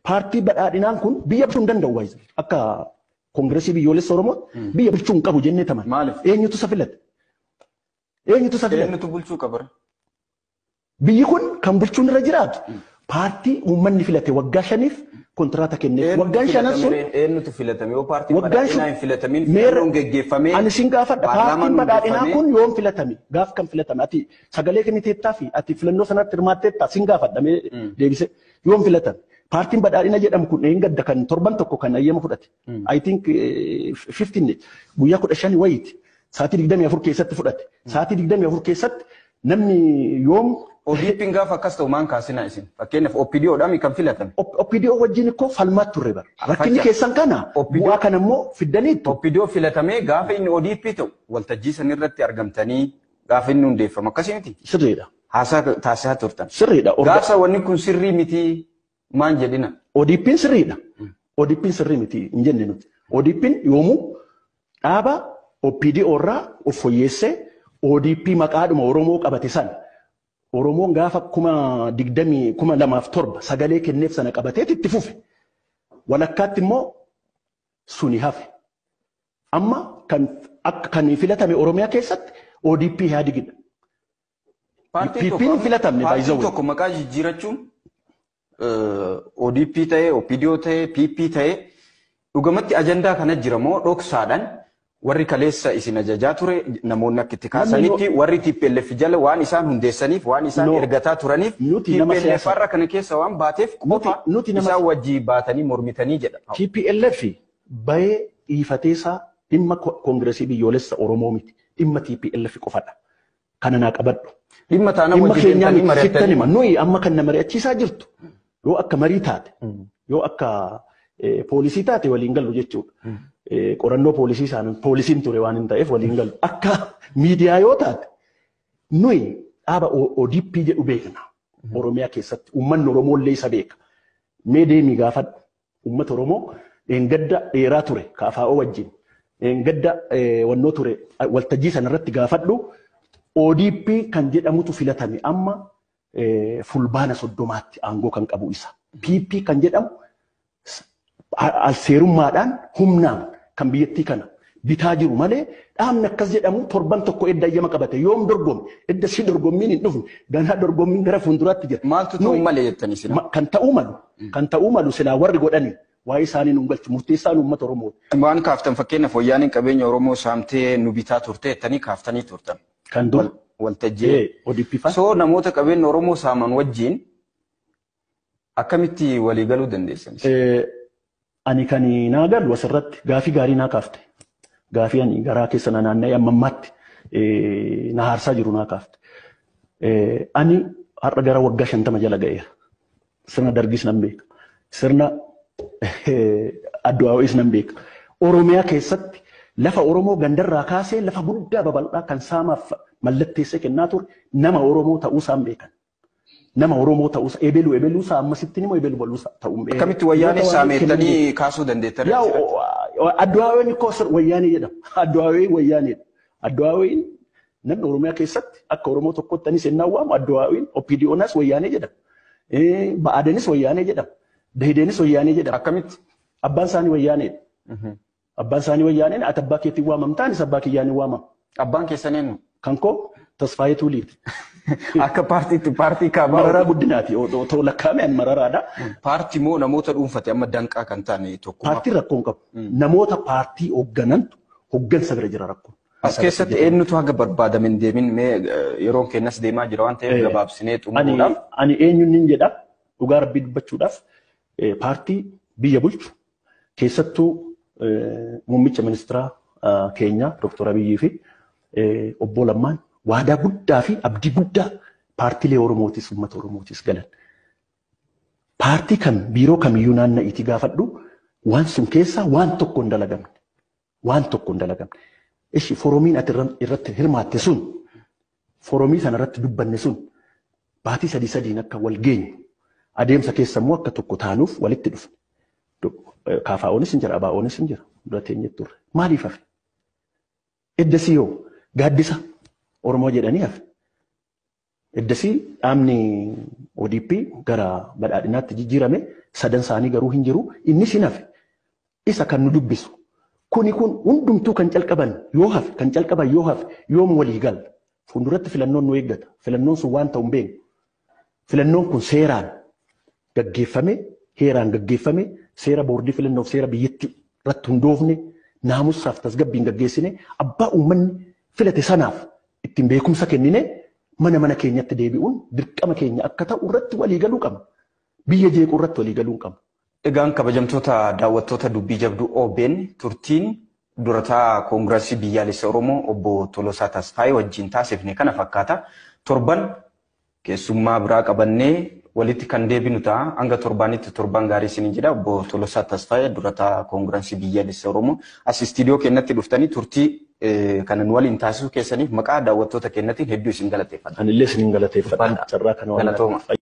Paartii badhaadhinaan kun biyya bulchuu hin danda'u waayisa. Akka Koongireesii biyyoolessa Oromoo biyya bulchuu hin qabu jennee taman. Maaliif? Eenyutu isa filate? Eenyutu isa filate? Eenyutu bulchuu qaba? Biyyi kun kan bulchuun irra jiraatu paartii uummanni filate waggaa 5f kontiraataa kenneef. Waggaan 5 sun eenyutu filatame yoo paartii badhaadhinaa hin filatamin filannoon geggeeffamee ani sin gaafadha paartiin badhaadhinaa kun yoom filatame gaaf kan filatame ati sagalee kenniteettaa fi ati filannoo sanatti hirmaatteettaa sin gaafadha mee deebise yoom filatame paartiin badhaadhina jedhamu kun gadda kan torban tokko kan ayyama fudhate I think 15 guyyaa 15 wayiiti sa'aatii 24 keessatti fudhate sa'aatii 24 keessatti namni yoom ODP'n gaafa akkas ta'u maan kaasinaa isin fakkeenyaaf OPDOdhaan kan filatame. OPDO wajjin ikkoo falmaatti turre bara. Rakkinni keessan kana bu'aa kana immoo fiddaniitu. OPDO filatamee gaafa inni ODP ta'u waltajjii san irratti argamtanii gaafa inni hundeeffamu akkasii miti. Sirriidha. Haasaa taasisaa turtan. Sirriidha. Gaafa wanni kun sirrii miti maan jedhina. ODP'n sirriidha. ODP'n sirrii miti hin jenne nuti. ODP'n yoomuu dhaaba OPDO irraa of fooyyeessee ODP maqaadhuma Oromoo qabate sana. Oromoon gaafa 2007 sagalee kenneef sana qabatee itti fufe. Walakkaatti immoo suni hafe. Amma kan filatame Oromiyaa keessatti ODP yaadigidha. PP'n filatamne baay'ee tokko maqaa jijjiirachuun ODP ta'ee, OPDO ta'ee, PP ta'ee dhugamatti ajandaa kana jira moo dhoksaadhaan warri kaleessa isin ajajaa ture namoonni akka itti kaasanitti warri TPLF jala waan isaan hundeessaniif waan isaan ergataa turaniif TPLF irra kana keessa waan baateef qofa isaan wajjii baatanii mormitanii jedha. TPLF bahee dhiifateesaa dhimma Koongireesii biyyoolessa Oromoo miti dhimma TPLF qofadha. Kana naa qabadhu. Dhimma taana wajjii mari'attanii nuyi amma kan na mari'achiisaa jirtu yoo akka marii taate yoo akka poolisii taate waliin galu jechuudha. Qorannoo poolisii isaanii poolisiin ture waan hin ta'eef waliin galu. Akka miidiyaa yoo taate nuyi dhaaba ODP jedhu beekna. Oromiyaa keessatti uummanni Oromoo illee isa beeka. Mee deemii gaafadhu uummata Oromoo gadda dheeraa ture KFO wajjin. Gadda wannoo ture waltajjii sanarratti gaafadhu ODP kan jedhamutu filatame amma fulbaana 30tti aangoo kan qabu isa. PP kan jedhamu seerummaadhaan humnaan kan biyyattii kana bitaa jiru malee dhaabni akkas jedhamu torban tokko edda ayyama qabate yoom dorgomme edda si dorgommiin hin dhufne ganaa dorgommiin gara fuulduraatti jira. Maaltu ta'uu malee jettanii sila? Kan ta'uu malu silaa warri godhani waa'ee isaanii nu galchu murteessaan uummata Oromoo. Waan kaaftan fakkeenyaaf wayyaaniin qabeenya Oromoo saamtee nu bitaa turte jettanii kaaftanii turtan. Kan dur waltajjii ODP fa. So namoota qabeenya Oromoo saaman wajjin akkamitti walii galuu dandeessan? Ani kan naa galu asirratti gaafii gaarii naa kaafte. Gaafii ani garaa keessa na naanna'ee amma ammaatti na haarsaa jiru naa kaafte. Ani har'a gara waggaa 50 jala ga'eera. Sirna dargis nan beeka. Sirna addu'aawis nan beeka. Oromiyaa keessatti lafa Oromoo gandarraa kaasee lafa guddaa babal'aa kan saamaaf mallatteessee kennaa ture nama Oromoo ta'uusaan beekan. Nama Oromoo ta'uusa ebeluu isaa ammasitti nimo ebelu baluusa ta'uun beekan. Akkamitti wayyaanii saameettanii kaasuu dandeettan? Addu'aaween koo wayyaanii jedhama. Addu'aaween wayyaaniidha. Addu'aaween namni Oromiyaa keessatti akka Oromoo tokkotti anis ennaa waamu addu'aaween OPDO'nas wayyaanii jedhama. Ba'aadenis wayyaanii jedhama. Dahideenis wayyaanii jedhama. Akkamitti? Abbaan isaanii wayyaaniidha. Abbaan isaanii wayyaaniin ati abbaa keetiin waamamtaan isa abbaa kiyyaanii waamama. Abbaan keessan eenyu? Kan koo Tasfaayee Tuuliiti. Akka paartii kaabaa. Mararaa guddinaati. Otoo lakkaa'ame ani mararaadha. Paartii moo namoota dhuunfate amma danqaa kan taane tokko. Paartiin rakkoon qabu. Namoota paartii hoogganantu hooggansa bira jira rakkoon. As keessatti eenyutu haga barbaadame hin deemin mee yeroon kennas deemaa jira waan ta'eef gabaabsinee xumuruudhaaf. Ani eenyuun hin jedha dhugaa rabbii dubbachuudhaaf paartii biyya bulchu keessattuu muummicha ministeera keenya Dr. Abiyyii fi obbo Lammaan waadaa guddaa fi abdii guddaa paartiilee Oromootis uummata Oromootis galan. Paartii kam biiroo kamiyyuu naanna'iitii gaafadhu waan sun keessaa waan tokko hin dalagamne. Waan tokko hin dalagamne. Ishi foroomiin ati irratti hirmaatte sun foroomii sana irratti dubbanne sun baatii sadiin akka wal geenyu adeemsa keessa immoo akka tokko taanuuf walitti dhufne. KFO'nis hin jira, ABO'nis hin jira. Dura teenyee turre. Maaliif hafe? Edda siyoo gaaddisa Oromoo jedhanii hafe. Eddasii dhaabni ODP gara badhaadhinaatti jijjiirame sadan isaanii garuu hin jiru. Inni sin hafe isa kan nu dubbisu. Kun hundumtuu kan calqaban yoo hafe yoom walii gal fuulduratti filannoon nu eeggata. Filannoon sun waan ta'u hin beeknu. Filannoon kun seeraan gaggeeffame, heeraan gaggeeffame, seera boordii filannoof seera biyyatti irratti hundoofne, naamusaaf tasgabbiin gaggeessine, abbaa uummanni filate sanaaf ittiin beekumsa kennine mana keenyatti deebi'uun dirqama keenya akka ta'u irratti walii galuu qabna. Biyya jeequu irratti walii galuu qabna. Egaan kabajamtoota daawwattoota dubbii jabduu OBN turtiin durataa koongirasii biyyaalessa Oromoo obbo Tolosaa Tasfaayee wajjin taasifne kana fakkaata. Torban keessummaa biraa qabannee walitti kan deebinu ta'a. Hanga torbaanitti torban gaarii isinii jedha. Obbo Tolosaa Tasfaayee durataa koongirasii biyyaalessa Oromoo as istiidiyoo keenyatti dhuftanii turtii kanan waliin taasisuu keessaniif maqaa daawwattoota keenyatiin hedduu isin galateeffadha. Anillee isin galateeffadha. Carraa kana waan